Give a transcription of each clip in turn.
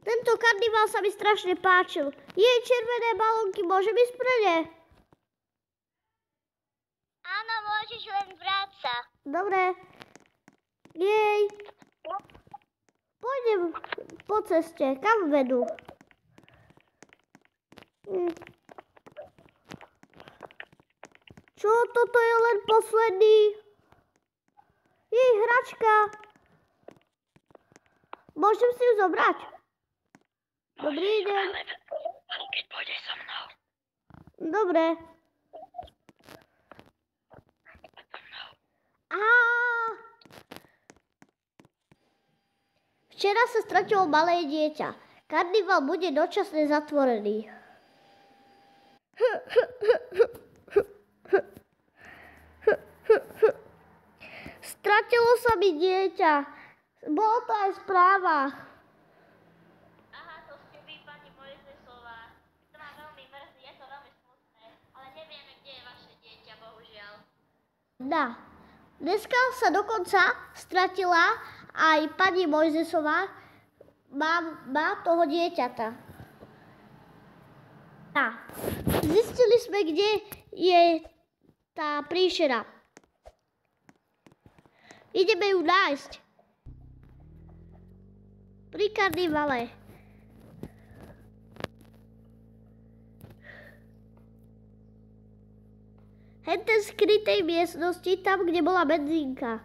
Tento karneval sa mi strašne páčil. Jej červené balónky, môžem ísť pre ne? Áno, môžeš, len vráť sa. Dobre. Jej. Pôjdem po ceste. Kam vedú? Čo? Toto je len posledný. Jej hračka. Môžem si ju zobrať? Dobrý deň. Ale keď pôjdeš so mnou. Dobre. Včera sa stratilo malé dieťa. Karneval bude dočasne zatvorený. Stratilo sa mi dieťa. Bolo to aj v správach. Aha, to ste vy, pani Mojzesová. To ma veľmi mrzí, je to veľmi smutné. Ale nevieme, kde je vaše dieťa, bohužiaľ. Dá. Dneska sa dokonca stratila aj pani Mojzesová, má toho dieťata. Dá. Zistili sme, kde je tá príšera. Ideme ju nájsť. Pri karnevale. Hente v skrytej miestnosti, tam, kde bola benzínka.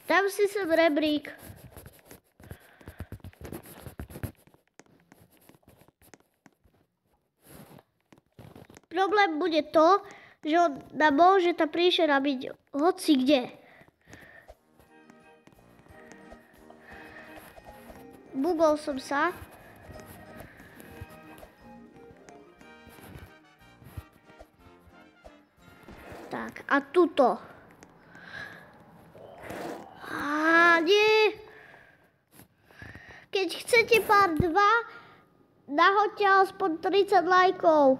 Dám si sem rebrík. Problém bude to, že nám môže tá príšera byť hoci kde. Bugol som sa. Tak, a tuto. Nie. Keď chcete part 2, nahoďte aspoň 30 lajkov.